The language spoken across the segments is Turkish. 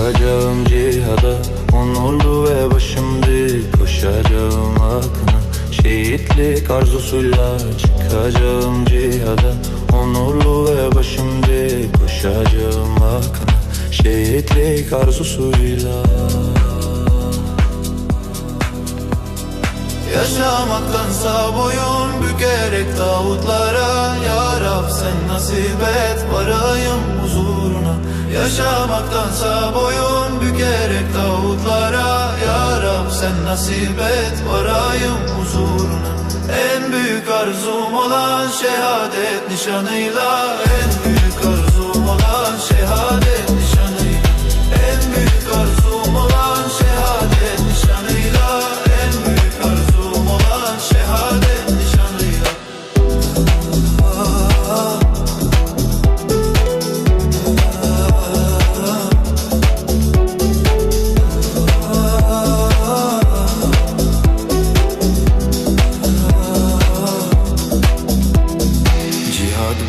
Çıkacağım cihada, onurlu ve başım dik. Koşacağım akına, şehitlik arzusuyla. Çıkacağım cihada, onurlu ve başım dik. Koşacağım akına, şehitlik arzusuyla. Yaşamaktansa boyun bükerek tağutlara, Ya Rab sen nasip et varayım huzuruna. Yaşamaktansa boyun bükerek tağutlara, Ya Rab sen nasip et varayım huzuruna. En büyük arzum olan şehadet nişanıyla, En büyük arzum olan şehadet nişanıyla, En büyük arzum olan şehadet nişanıyla, En büyük arzum olan şehadet nişanıyla.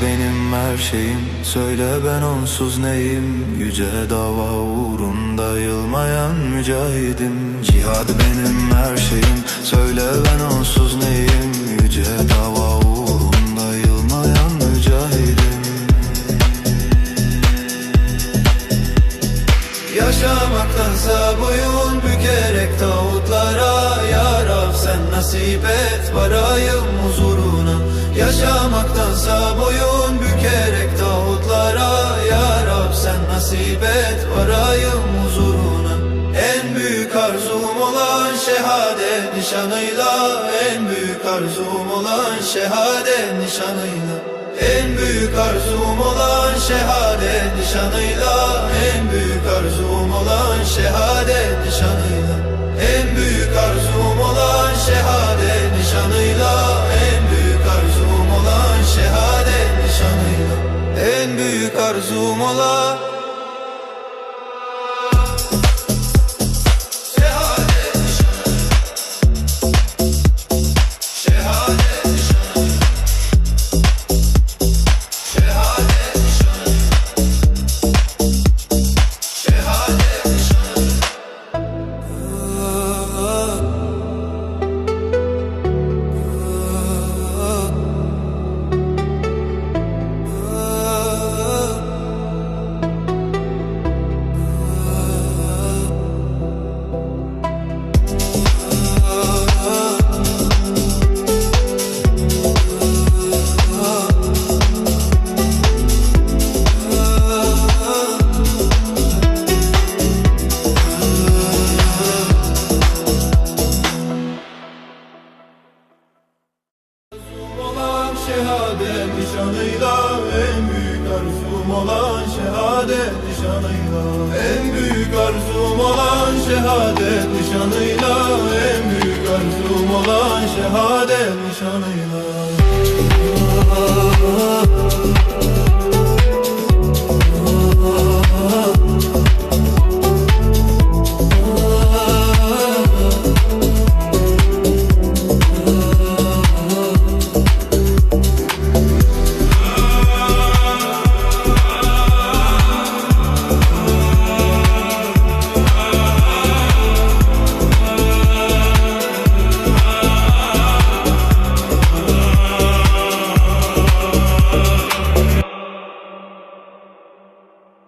Benim her şeyim, söyle ben onsuz neyim? Yüce dava uğrunda yılmayan mücahidim. Cihad benim her şeyim, söyle ben onsuz neyim? Yüce dava uğrunda yılmayan mücahidim. Yaşamaktansa boyun bükerek tağutlara, Ya Rab sen nasip et varayım huzuruna. Yaşamaktansa boyun bükerek tağutlara, Ya Rab sen nasip et varayım huzuruna. En büyük arzum olan şehadet nişanıyla, En büyük arzum olan şehadet nişanıyla, En büyük arzum olan şehadet nişanıyla, En büyük arzum olan şehadet nişanıyla, En büyük arzum olan şehadet nişanıyla, En büyük arzum olan şehadet nişanıyla, En büyük arzum olan şehadet nişanıyla, En büyük arzum olan şehadet nişanıyla, En büyük arzum olan şehadet nişanıyla, En büyük arzum olan şehadet nişanıyla.